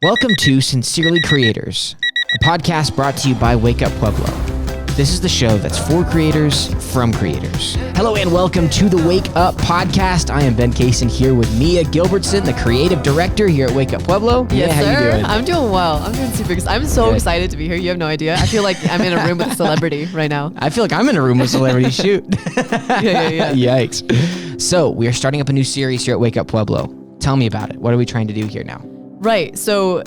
Welcome to Sincerely Creators, a podcast brought to you by Wake Up Pueblo. This is the show that's for creators, from creators. Hello and welcome to the Wake Up Podcast. I am Ben Cason here with Mia Gilbertson, the creative director here at Wake Up Pueblo. Yes, how sir. you doing? I'm doing well. I'm doing super excited. I'm so excited to be here. You have no idea. I feel like I'm in a room with a celebrity right now. I feel like I'm in a room with celebrities. Shoot. Yeah. Yikes. So we are starting up a new series here at Wake Up Pueblo. Tell me about it. What are we trying to do here now? Right. So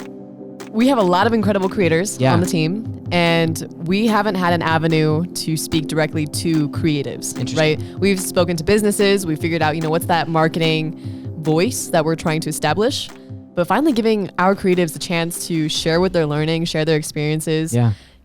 we have a lot of incredible creators on the team, and we haven't had an avenue to speak directly to creatives, right? We've spoken to businesses. We figured out, what's that marketing voice that we're trying to establish, but finally giving our creatives a chance to share what they're learning, share their experiences,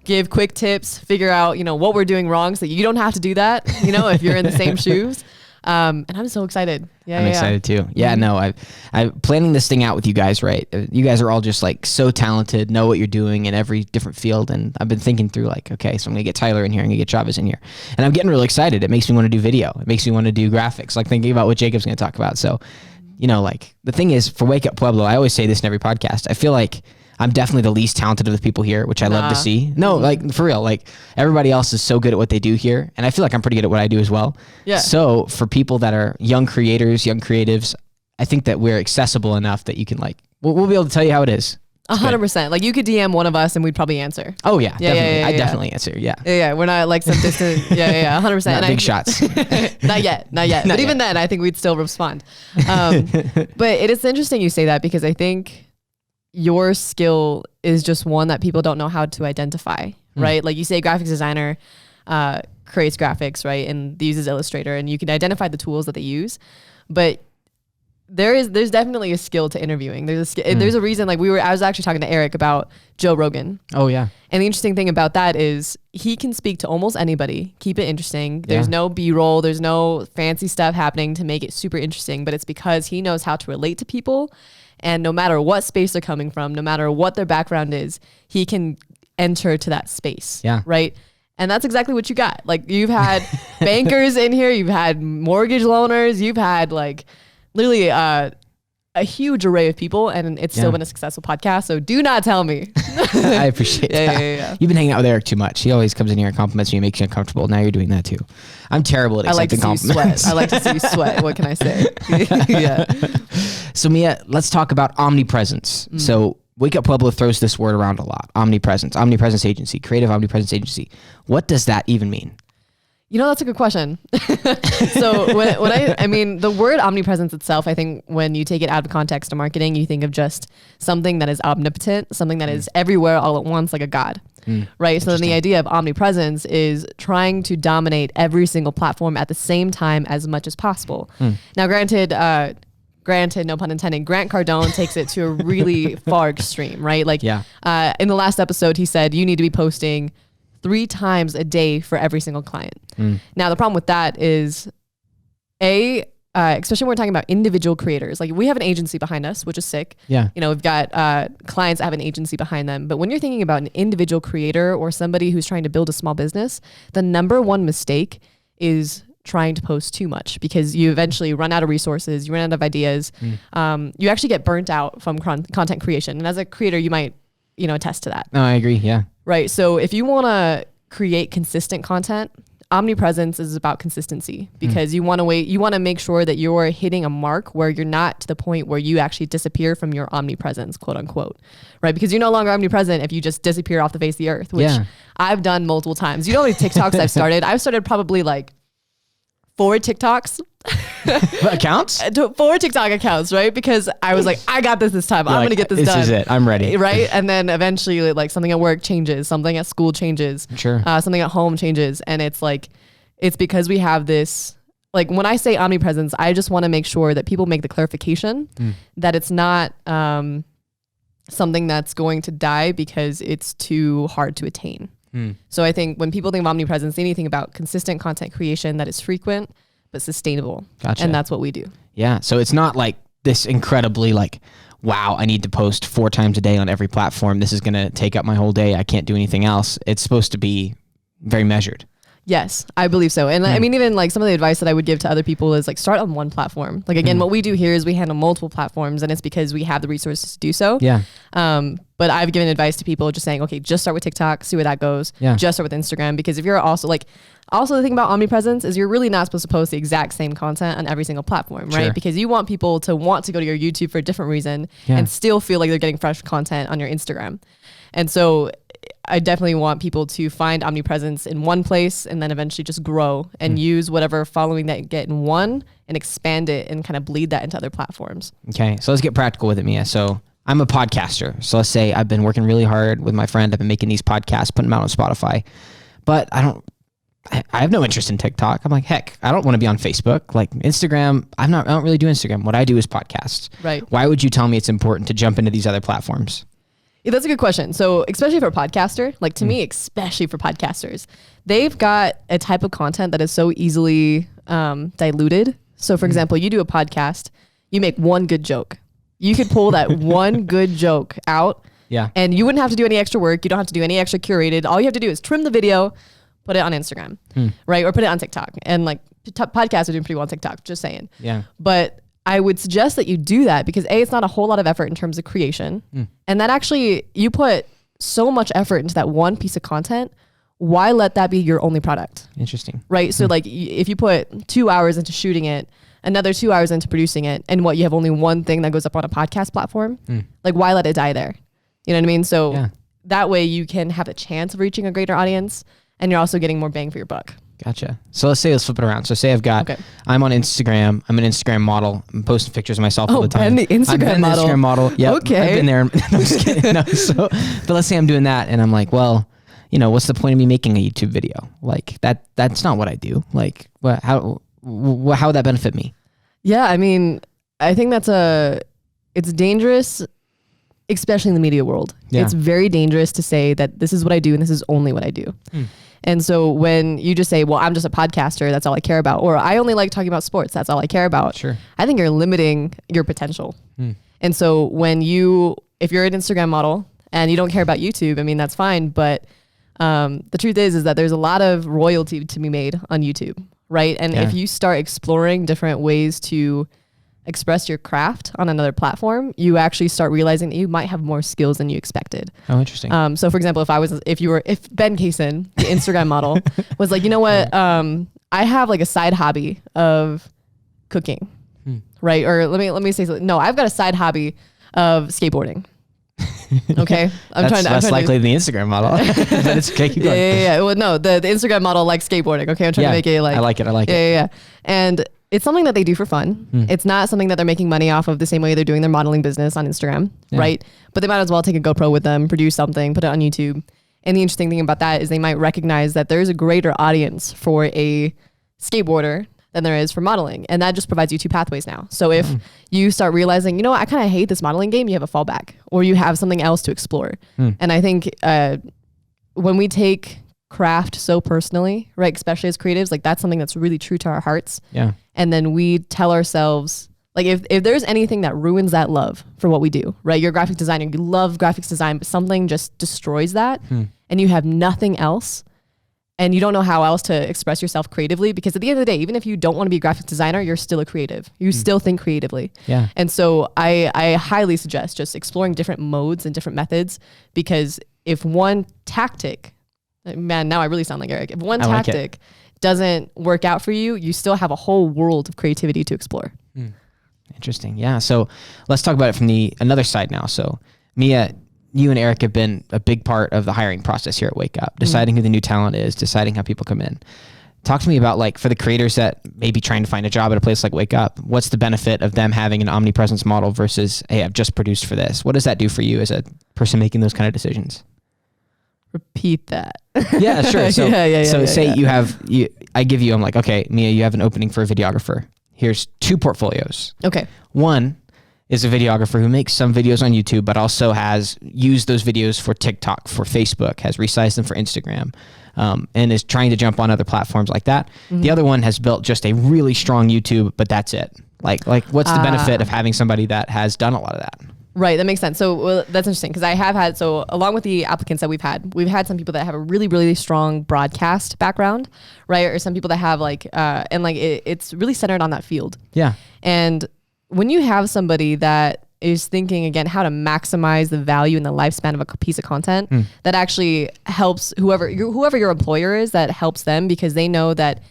give quick tips, figure out, what we're doing wrong so you don't have to do that, if you're in the same shoes. And I'm so excited. I'm excited too. Yeah, no, I'm planning this thing out with you guys, right? You guys are all just like so talented, know what you're doing in every different field. And I've been thinking through like, okay, so I'm gonna get Tyler in here, I'm gonna get Chavez in here. And I'm getting really excited. It makes me want to do video. It makes me want to do graphics, like thinking about what Jacob's gonna talk about. So, like the thing is for Wake Up Pueblo, I always say this in every podcast. I feel like I'm definitely the least talented of the people here, which I love to see. No, like for real, like everybody else is so good at what they do here. And I feel like I'm pretty good at what I do as well. Yeah. So for people that are young creators, young creatives, I think that we're accessible enough that you can we'll be able to tell you how it is. 100%. Like you could DM one of us and we'd probably answer. Oh yeah, definitely. I definitely answer. Yeah. Yeah. We're not like some distant. 100%. Not big shots. Not yet. But even then, I think we'd still respond. But it is interesting you say that because I think your skill is just one that people don't know how to identify, right? Like you say graphics designer creates graphics, right? And uses Illustrator and you can identify the tools that they use. But there's definitely a skill to interviewing. There's a reason, I was actually talking to Eric about Joe Rogan. Oh yeah. And the interesting thing about that is he can speak to almost anybody, keep it interesting. There's no B-roll, there's no fancy stuff happening to make it super interesting, but it's because he knows how to relate to people. And no matter what space they're coming from, no matter what their background is, he can enter to that space. Yeah. Right. And that's exactly what you got. Like you've had bankers in here, you've had mortgage loaners, you've had literally a huge array of people, and it's still been a successful podcast. So do not tell me. I appreciate that. Yeah. You've been hanging out with Eric too much. He always comes in here and compliments me and makes you uncomfortable. Now you're doing that too. I'm terrible at accepting compliments. I like to see you sweat. What can I say? Yeah. So Mia, let's talk about omnipresence. So Wake Up Pueblo throws this word around a lot. Omnipresence agency, creative omnipresence agency. What does that even mean? That's a good question. So when the word omnipresence itself, I think when you take it out of context to marketing, you think of just something that is omnipotent, something that is everywhere all at once, like a god, right? So then the idea of omnipresence is trying to dominate every single platform at the same time as much as possible. Now, granted, no pun intended, Grant Cardone takes it to a really far extreme, right? In the last episode, he said, you need to be posting 3 times a day for every single client. Now, the problem with that is, especially when we're talking about individual creators, like we have an agency behind us, which is sick. Yeah. We've got clients that have an agency behind them. But when you're thinking about an individual creator or somebody who's trying to build a small business, the number one mistake is trying to post too much because you eventually run out of resources, you run out of ideas. You actually get burnt out from content creation. And as a creator, you might, attest to that. No, I agree. Yeah. Right. So if you want to create consistent content, omnipresence is about consistency because you want to make sure that you're hitting a mark where you're not to the point where you actually disappear from your omnipresence, quote unquote, right? Because you're no longer omnipresent if you just disappear off the face of the earth, which I've done multiple times. You know how many TikToks I've started? I've started probably 4 TikToks. Accounts? 4 TikTok accounts, right? Because I was like, I got this time. I'm going to get this done. This is it. I'm ready. Right? And then eventually something at work changes, something at school changes, something at home changes. And it's because we have this, when I say omnipresence, I just want to make sure that people make the clarification that it's not something that's going to die because it's too hard to attain. So I think when people think of omnipresence, they need to think about consistent content creation that is frequent but sustainable. Gotcha. And that's what we do. Yeah. So it's not like this incredibly wow, I need to post 4 times a day on every platform. This is going to take up my whole day. I can't do anything else. It's supposed to be very measured. Yes, I believe so. And I mean, even like some of the advice that I would give to other people is like start on one platform. Like again, what we do here is we handle multiple platforms, and it's because we have the resources to do so. Yeah. But I've given advice to people just saying, okay, just start with TikTok, see where that goes. Yeah. Just start with Instagram, because if you're also the thing about Omnipresence is you're really not supposed to post the exact same content on every single platform, right? Sure. Because you want people to want to go to your YouTube for a different reason and still feel like they're getting fresh content on your Instagram. And so I definitely want people to find Omnipresence in one place and then eventually just grow and use whatever following that you get in one and expand it and kind of bleed that into other platforms. Okay. So let's get practical with it, Mia. So I'm a podcaster. So let's say I've been working really hard with my friend. I've been making these podcasts, putting them out on Spotify, but I have no interest in TikTok. I'm like, heck, I don't want to be on Facebook. Like Instagram, I don't really do Instagram. What I do is podcasts. Right. Why would you tell me it's important to jump into these other platforms? Yeah, that's a good question. So especially for a podcaster, like to me, especially for podcasters, they've got a type of content that is so easily diluted. So for example, you do a podcast, you make one good joke. You could pull that one good joke out and you wouldn't have to do any extra work. You don't have to do any extra curated. All you have to do is trim the video, put it on Instagram, right? Or put it on TikTok. And like podcasts are doing pretty well on TikTok, just saying. Yeah. But I would suggest that you do that because it's not a whole lot of effort in terms of creation. And that actually, you put so much effort into that one piece of content. Why let that be your only product? Interesting. Right. So like if you put 2 hours into shooting it, another 2 hours into producing it, and you have only one thing that goes up on a podcast platform, like why let it die there? You know what I mean? So that way you can have a chance of reaching a greater audience and you're also getting more bang for your buck. Gotcha. So let's flip it around. So say I'm on Instagram. I'm an Instagram model. I'm posting pictures of myself all the time. Ben, the Instagram model. Instagram model. Yep. Okay. I've been there. No, I'm just kidding. No, but let's say I'm doing that and I'm like, well, what's the point of me making a YouTube video? Like that's not what I do. Like how would that benefit me? Yeah. I mean, I think it's dangerous, especially in the media world. Yeah. It's very dangerous to say that this is what I do and this is only what I do. And so when you just say, well, I'm just a podcaster, that's all I care about. Or I only like talking about sports, that's all I care about. Sure. I think you're limiting your potential. And so if you're an Instagram model and you don't care about YouTube, I mean, that's fine. But the truth is that there's a lot of royalty to be made on YouTube, right? And if you start exploring different ways to express your craft on another platform, you actually start realizing that you might have more skills than you expected. Oh, interesting. So for example, if Ben Cason, the Instagram model, was like, you know what, I have like a side hobby of cooking, right? Or let me say something. No, I've got a side hobby of skateboarding. Okay, That's less likely than the Instagram model. But it's okay. Keep going. Yeah. Well, no, the Instagram model likes skateboarding. Okay, I'm trying to make it like. I like it. Yeah. And it's something that they do for fun. It's not something that they're making money off of the same way they're doing their modeling business on Instagram, right? But they might as well take a GoPro with them, produce something, put it on YouTube. And the interesting thing about that is they might recognize that there's a greater audience for a skateboarder than there is for modeling. And that just provides you two pathways now. So if you start realizing, I kind of hate this modeling game, you have a fallback or you have something else to explore. And I think when we take craft so personally, right, especially as creatives, like that's something that's really true to our hearts. Yeah. And then we tell ourselves, like if there's anything that ruins that love for what we do, right? You're a graphic designer, you love graphics design, but something just destroys that and you have nothing else and you don't know how else to express yourself creatively, because at the end of the day, even if you don't want to be a graphic designer, you're still a creative. You still think creatively. Yeah. And so I highly suggest just exploring different modes and different methods, because if one tactic, man, now I really sound like Eric. If one tactic doesn't work out for you, you still have a whole world of creativity to explore. Interesting. Yeah. So let's talk about it from another side now. So Mia, you and Eric have been a big part of the hiring process here at Wake Up, deciding who the new talent is, deciding how people come in. Talk to me about, like, for the creators that may be trying to find a job at a place like Wake Up, what's the benefit of them having an Omnipresence model versus, hey, I've just produced for this? What does that do for you as a person making those kind of decisions? Repeat that. Yeah, sure. So, I give you, I'm like, okay, Mia, you have an opening for a videographer. Here's 2 portfolios. Okay. One is a videographer who makes some videos on YouTube, but also has used those videos for TikTok, for Facebook, has resized them for Instagram, and is trying to jump on other platforms like that. The other one has built just a really strong YouTube, but that's it. Like what's the benefit of having somebody that has done a lot of that? Right. That makes sense. So that's interesting because I have had, so along with the applicants that we've had some people that have a really, really strong broadcast background, right? Or some people that have like, and like it's really centered on that field. Yeah. And when you have somebody that is thinking again, how to maximize the value and the lifespan of a piece of content that actually helps whoever your employer is, that helps them because they know that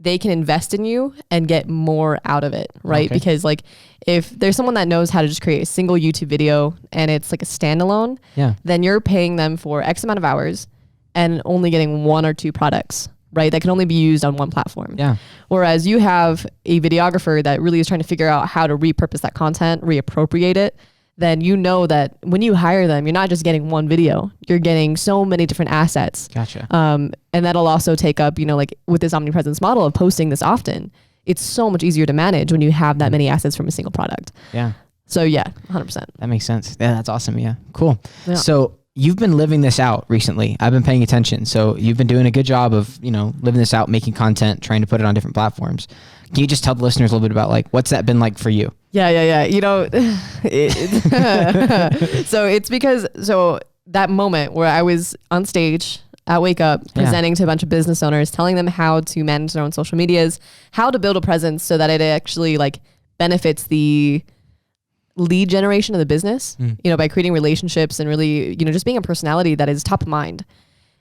they can invest in you and get more out of it, right? Okay. Because like if there's someone that knows how to just create a single YouTube video and it's like a standalone, then you're paying them for X amount of hours and only getting 1 or 2 products, right? That can only be used on one platform. Yeah. Whereas you have a videographer that really is trying to figure out how to repurpose that content, reappropriate it, then you know that when you hire them, you're not just getting one video, you're getting so many different assets. Gotcha. And that'll also take up, you know, like with this omnipresence model of posting this often, it's so much easier to manage when you have that many assets from a single product. Yeah. So yeah, 100%. That makes sense. Yeah, that's awesome. Yeah. Cool. Yeah. So you've been living this out recently. I've been paying attention. So you've been doing a good job of, you know, living this out, making content, trying to put it on different platforms. Can you just tell the listeners a little bit about like, what's that been like for you? Yeah. You know, so it's because, so that moment where I was on stage at Wake Up presenting to a bunch of business owners, telling them how to manage their own social medias, how to build a presence so that it actually like benefits the lead generation of the business, you know, by creating relationships and really, you know, just being a personality that is top of mind.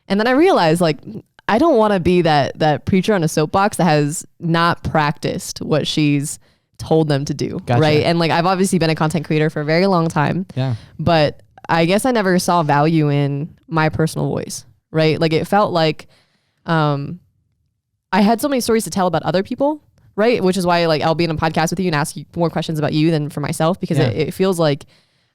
And then I realized like, I don't want to be that preacher on a soapbox that has not practiced what she's told them to do. Gotcha. Right. And like, I've obviously been a content creator for a very long time, but I guess I never saw value in my personal voice. Right. Like it felt like, I had so many stories to tell about other people. Right. Which is why like I'll be in a podcast with you and ask you more questions about you than for myself, because it feels like,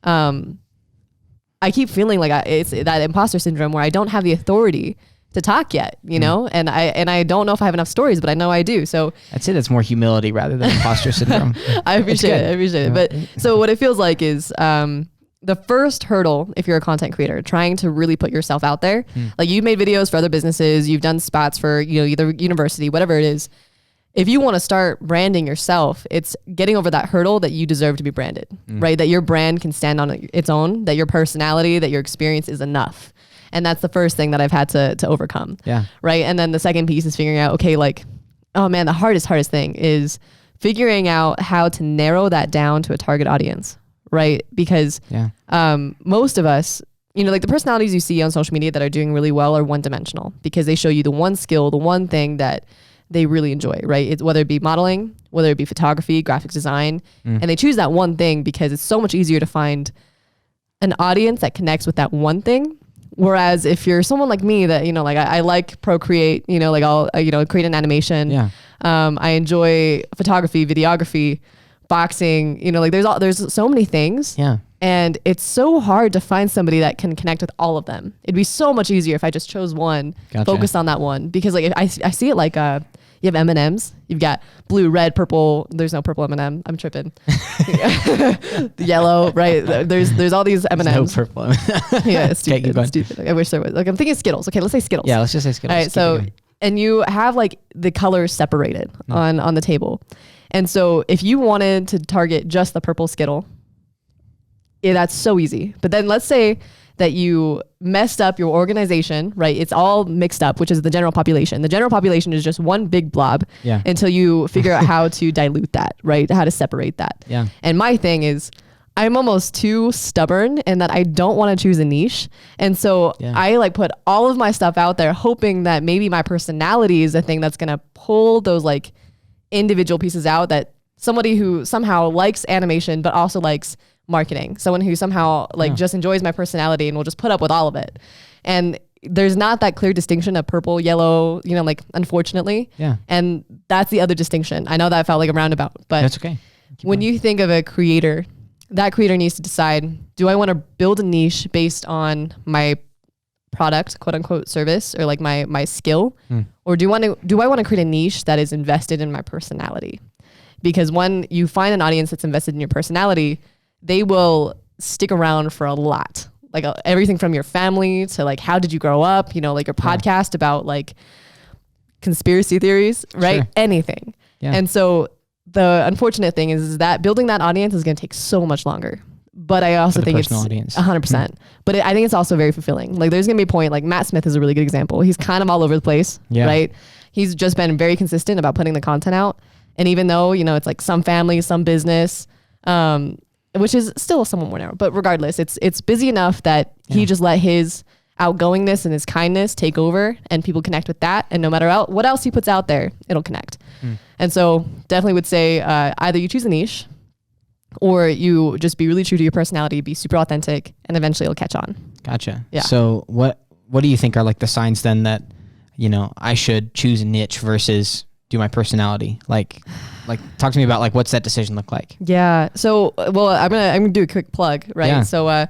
I keep feeling like it's that imposter syndrome where I don't have the authority to talk yet, you know, and I don't know if I have enough stories, but I know I do. So I'd say that's more humility rather than imposter syndrome. I appreciate it. But so what it feels like is, the first hurdle, if you're a content creator, trying to really put yourself out there, like you've made videos for other businesses, you've done spots for, you know, either university, whatever it is. If you want to start branding yourself, it's getting over that hurdle that you deserve to be branded, right? That your brand can stand on its own, that your personality, that your experience is enough. And that's the first thing that I've had to overcome. Yeah. Right. And then the second piece is figuring out, okay, like, oh man, the hardest thing is figuring out how to narrow that down to a target audience. Right. Because most of us, you know, like the personalities you see on social media that are doing really well are one dimensional because they show you the one skill, the one thing that they really enjoy, right? It's whether it be modeling, whether it be photography, graphic design, and they choose that one thing because it's so much easier to find an audience that connects with that one thing. Whereas if you're someone like me that, you know, like I like Procreate, you know, like I'll, you know, create an animation. Yeah. I enjoy photography, videography, boxing, you know, like there's so many things. Yeah. And it's so hard to find somebody that can connect with all of them. It'd be so much easier if I just chose one, focused on that one. Because like I see it like you have M&Ms, you've got blue, red, purple. There's no purple M&M. I'm tripping. Yellow, right? There's all these M&Ms. There's no purple M&M. Yeah, it's stupid. It's stupid. I wish there was. Like I'm thinking Skittles. Okay, let's say Skittles. Yeah, let's just say Skittles. All right, so and you have like the colors separated on the table. And so if you wanted to target just the purple Skittle, that's so easy. But then let's say that you messed up your organization, right? It's all mixed up, which is the general population. The general population is just one big blob until you figure out how to dilute that, right? How to separate that. Yeah. And my thing is I'm almost too stubborn in that I don't want to choose a niche. And so I like put all of my stuff out there hoping that maybe my personality is the thing that's going to pull those like individual pieces out, that somebody who somehow likes animation, but also likes marketing, someone who somehow like just enjoys my personality and will just put up with all of it. And there's not that clear distinction of purple, yellow, you know, like unfortunately. Yeah. And that's the other distinction. I know that felt like a roundabout, but that's okay. When you think of a creator, that creator needs to decide, do I want to build a niche based on my product, quote unquote service, or like my skill? Or do I want to create a niche that is invested in my personality? Because when you find an audience that's invested in your personality, they will stick around for a lot, like everything from your family to like, how did you grow up? You know, like your podcast about like conspiracy theories, right? Sure. Anything. Yeah. And so the unfortunate thing is that building that audience is going to take so much longer. but I also think it's audience. 100%. But I think it's also very fulfilling. Like there's gonna be a point, like Matt Smith is a really good example. He's kind of all over the place, right? He's just been very consistent about putting the content out. And even though, you know, it's like some family, some business, which is still somewhat more narrow, but regardless, it's busy enough that he just let his outgoingness and his kindness take over, and people connect with that. And no matter what else he puts out there, it'll connect. And so definitely would say either you choose a niche, or you just be really true to your personality, be super authentic, and eventually it'll catch on. Gotcha. Yeah. So what do you think are like the signs then that, you know, I should choose a niche versus do my personality? Like talk to me about like, what's that decision look like? Yeah. So, well, I'm gonna do a quick plug, right? Yeah. So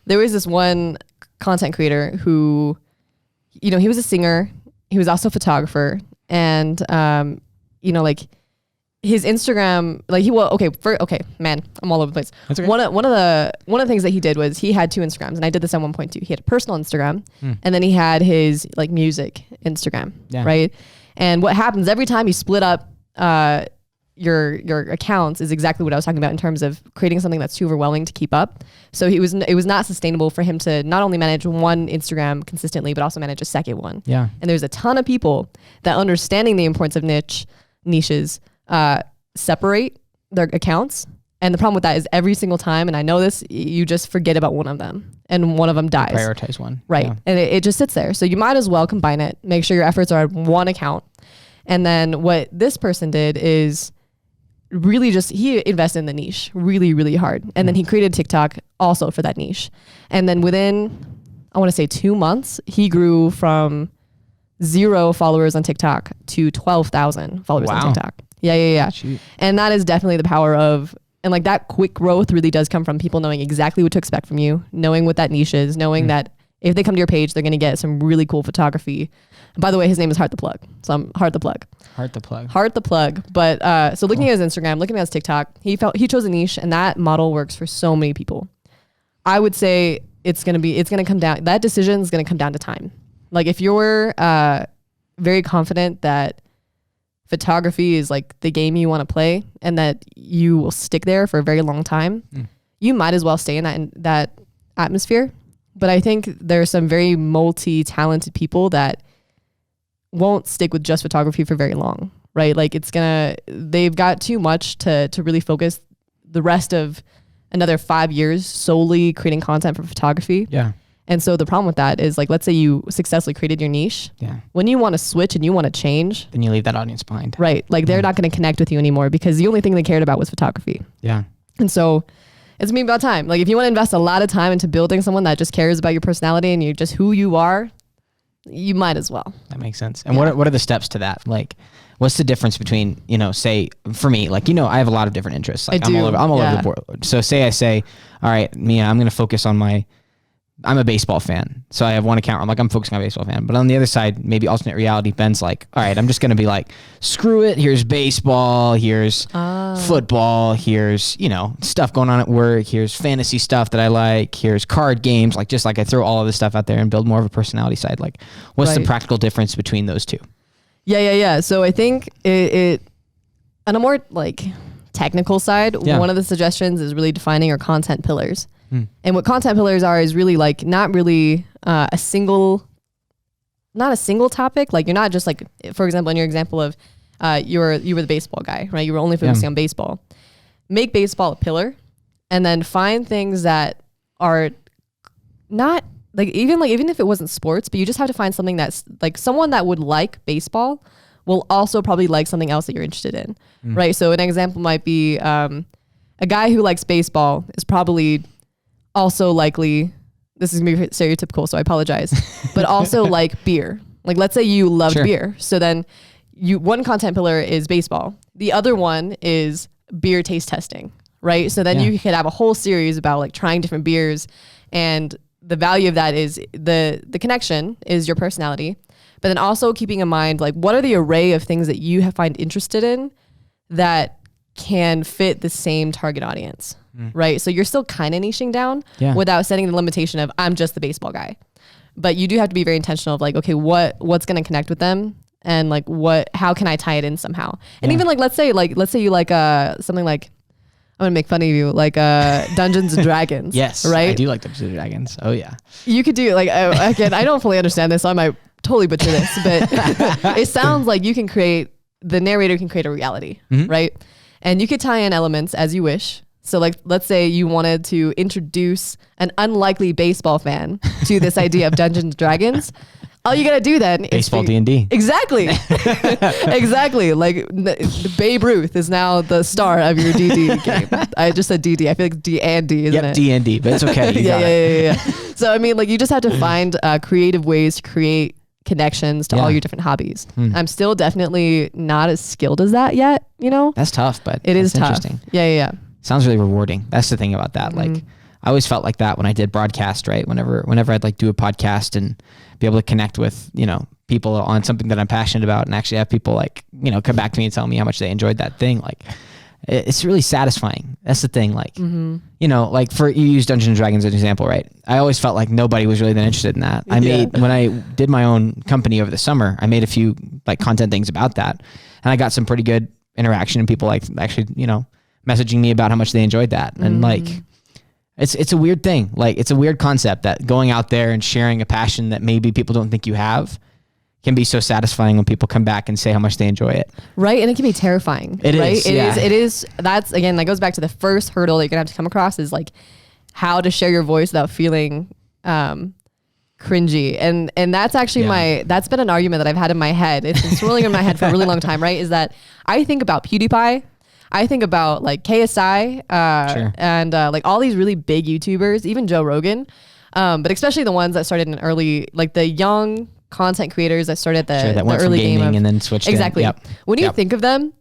there was this one content creator who, you know, he was a singer, he was also a photographer, and you know, like his Instagram, like man, I'm all over the place. That's okay. One of the things that he did was he had two Instagrams, and I did this at one point too. He had a personal Instagram, and then he had his like music Instagram, right? And what happens every time you split up your accounts is exactly what I was talking about in terms of creating something that's too overwhelming to keep up. So it was not sustainable for him to not only manage one Instagram consistently, but also manage a second one. Yeah. And there's a ton of people that, understanding the importance of niches, separate their accounts. And the problem with that is every single time, and I know this, you just forget about one of them and one of them dies. Prioritize one. Right. Yeah. And it just sits there. So you might as well combine it, make sure your efforts are on one account. And then what this person did is really he invested in the niche really, really hard. And then he created TikTok also for that niche. And then within, I want to say 2 months, he grew from 0 followers on TikTok to 12,000 followers on TikTok. Yeah. Shoot. And that is definitely the power of, and like that quick growth really does come from people knowing exactly what to expect from you, knowing what that niche is, knowing that if they come to your page, they're going to get some really cool photography. And by the way, his name is Heart the Plug. So I'm Heart the Plug. Heart the Plug. But so looking at his Instagram, looking at his TikTok, he chose a niche, and that model works for so many people. I would say it's going to come down, that decision is going to come down to time. Like if you're very confident that photography is like the game you want to play and that you will stick there for a very long time, you might as well stay in that atmosphere. But I think there's some very multi-talented people that won't stick with just photography for very long, right? Like they've got too much to really focus the rest of another 5 years solely creating content for photography. Yeah. And so the problem with that is, like, let's say you successfully created your niche. Yeah. When you want to switch and you want to change, then you leave that audience behind. Right. Like they're not going to connect with you anymore because the only thing they cared about was photography. Yeah. And so it's me about time. Like if you want to invest a lot of time into building someone that just cares about your personality and you just who you are, you might as well. That makes sense. And what are the steps to that? Like, what's the difference between, you know, say for me, like, you know, I have a lot of different interests. Like I'm all over the board. So I say, all right, Mia, I'm going to focus on I'm a baseball fan. So I have one account. I'm focusing on baseball fan. But on the other side, maybe alternate reality, Ben's like, all right, I'm just going to be like, screw it. Here's baseball. Here's football. Here's, you know, stuff going on at work. Here's fantasy stuff that I like. Here's card games. Like, just like I throw all of this stuff out there and build more of a personality side. Like, what's the practical difference between those two? Yeah. So I think it on a more like technical side, one of the suggestions is really defining your content pillars. And what content pillars are is really like not really not a single topic. Like you're not just like, for example, in your example of you were the baseball guy, right? You were only focusing on baseball. Make baseball a pillar, and then find things that are not even if it wasn't sports, but you just have to find something that's like someone that would like baseball will also probably like something else that you're interested in, right? So an example might be a guy who likes baseball is probably also likely, this is going to be stereotypical, so I apologize, but also like beer. Like let's say you love beer. So then one content pillar is baseball. The other one is beer taste testing, right? So then you could have a whole series about like trying different beers, and the value of that is the connection is your personality, but then also keeping in mind, like what are the array of things that you find interested in that can fit the same target audience, right? So you're still kind of niching down without setting the limitation of I'm just the baseball guy. But you do have to be very intentional of like, okay, what's going to connect with them, and like how can I tie it in somehow? And even like let's say you like something like gonna make fun of you, like Dungeons and Dragons. Yes, right. I do like Dungeons and Dragons. Oh yeah. You could do like again. I don't fully understand this, so I might totally butcher this, but it sounds like the narrator can create a reality, right? And you could tie in elements as you wish. So like, let's say you wanted to introduce an unlikely baseball fan to this idea of Dungeons and Dragons. All you gotta do then baseball D&D. Exactly. Exactly. Like Babe Ruth is now the star of your DD game. I just said DD. I feel like D&D, isn't it? D&D, but it's okay. Yeah. So I mean, like you just have to find creative ways to create connections to all your different hobbies. I'm still definitely not as skilled as that yet, you know? That's tough, but it is tough. Interesting. Yeah. Sounds really rewarding. That's the thing about that. Like I always felt like that when I did broadcast, right? Whenever I'd like do a podcast and be able to connect with, people on something that I'm passionate about and actually have people like, come back to me and tell me how much they enjoyed that thing. Like it's really satisfying. That's the thing. Like, like for you use Dungeons and Dragons as an example, right? I always felt like nobody was really that interested in that. When I did my own company over the summer, I made a few like content things about that and I got some pretty good interaction and people like actually, messaging me about how much they enjoyed that. And like, it's a weird thing. Like it's a weird concept that going out there and sharing a passion that maybe people don't think you have can be so satisfying when people come back and say how much they enjoy it. Right. And it can be terrifying. It is. That's again, that goes back to the first hurdle that you're gonna have to come across is like how to share your voice without feeling cringy. And that's actually that's been an argument that I've had in my head. It's been swirling in my head for a really long time, right? Is that I think about PewDiePie. I think about like KSI and like all these really big YouTubers, even Joe Rogan, but especially the ones that started in early, like the young content creators that started at the early game and then switched. Exactly. When you think of them,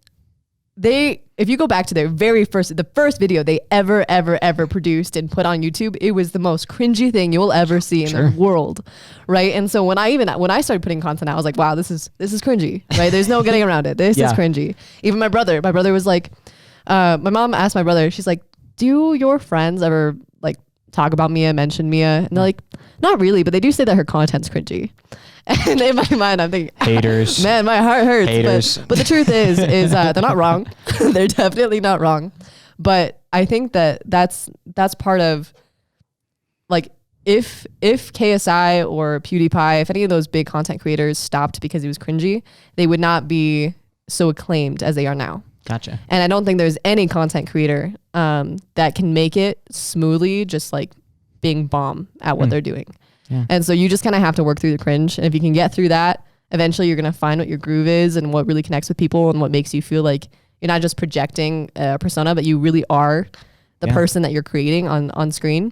if you go back to the first video they ever produced and put on YouTube, it was the most cringy thing you will ever see in the world, right? And so when I started putting content out, I was like, wow, this is cringy, right? There's no getting around it. This is cringy. Even my brother was like, my mom asked my brother, she's like, do your friends ever like talk about Mia, mention Mia? And they're like, not really, but they do say that her content's cringy. And in my mind, I'm thinking, haters. Man, my heart hurts. Haters. But the truth is they're not wrong. They're definitely not wrong. But I think that's part of like if KSI or PewDiePie, if any of those big content creators stopped because it was cringy, they would not be so acclaimed as they are now. Gotcha. And I don't think there's any content creator that can make it smoothly, just like being bomb at what they're doing. Yeah. And so you just kind of have to work through the cringe. And if you can get through that, eventually you're going to find what your groove is and what really connects with people and what makes you feel like you're not just projecting a persona, but you really are the person that you're creating on screen.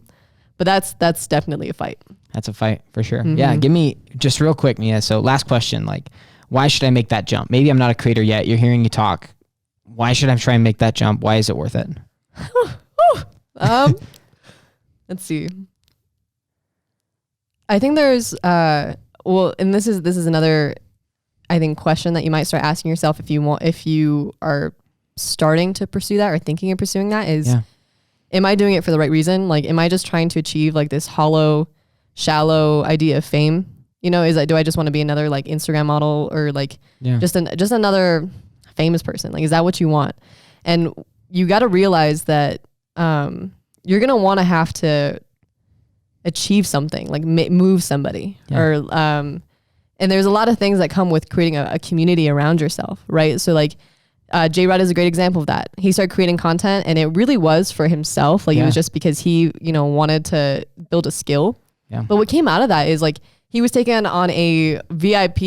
But that's definitely a fight. That's a fight for sure. Yeah. Give me just real quick, Mia. So last question, like, why should I make that jump? Maybe I'm not a creator yet. You're hearing you talk. Why should I try and make that jump? Why is it worth it? Let's see. I think there's and this is another I think question that you might start asking yourself if you are starting to pursue that or thinking of pursuing that is am I doing it for the right reason? Like am I just trying to achieve like this hollow, shallow idea of fame? Do I just want to be another like Instagram model or like just another famous person? Like is that what you want? And you got to realize that you're going to want to have to achieve something, like move somebody or and there's a lot of things that come with creating a community around yourself, right? So like J-Rod is a great example of that. He started creating content and it really was for himself. Like it was just because he, wanted to build a skill. Yeah. But what came out of that is like he was taken on a VIP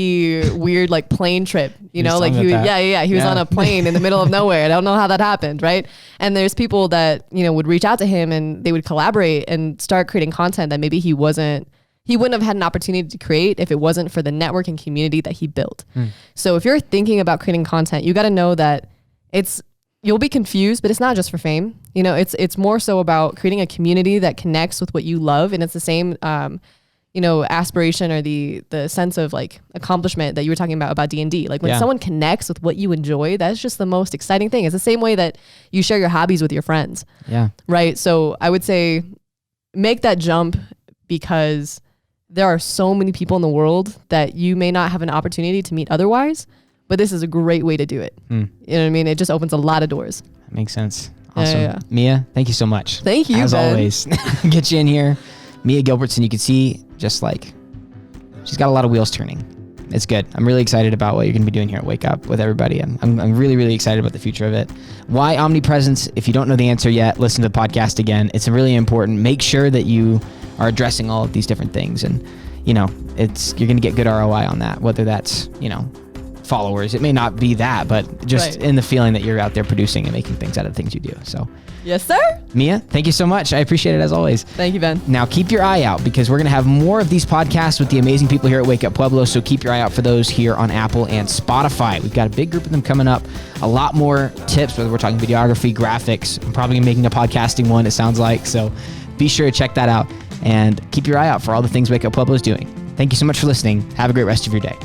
weird like plane trip, he was on a plane in the middle of nowhere. I don't know how that happened, right? And there's people that, would reach out to him and they would collaborate and start creating content that maybe he wouldn't have had an opportunity to create if it wasn't for the network and community that he built. So if you're thinking about creating content, you got to know that you'll be confused, but it's not just for fame. It's more so about creating a community that connects with what you love. And it's the same, aspiration or the sense of like accomplishment that you were talking about D&D. Like when someone connects with what you enjoy, that's just the most exciting thing. It's the same way that you share your hobbies with your friends. Yeah. Right. So I would say make that jump because there are so many people in the world that you may not have an opportunity to meet otherwise, but this is a great way to do it. You know what I mean? It just opens a lot of doors. That makes sense. Awesome. Yeah. Mia, thank you so much. Thank you, As Ben. always. Get you in here. Mia Gilbertson, you can see just like she's got a lot of wheels turning. It's good. I'm really excited about what you're going to be doing here at Wake Up with everybody. I'm really, really excited about the future of it. Why Omnipresence? If you don't know the answer yet, listen to the podcast again. It's really important. Make sure that you are addressing all of these different things. And, you're going to get good ROI on that, whether that's, followers. It may not be that, but just in the feeling that you're out there producing and making things out of the things you do. So, yes, sir. Mia, thank you so much. I appreciate it as always. Thank you, Ben. Now keep your eye out because we're going to have more of these podcasts with the amazing people here at Wake Up Pueblo. So keep your eye out for those here on Apple and Spotify. We've got a big group of them coming up. A lot more tips, whether we're talking videography, graphics. I'm probably making a podcasting one, it sounds like. So be sure to check that out and keep your eye out for all the things Wake Up Pueblo is doing. Thank you so much for listening. Have a great rest of your day.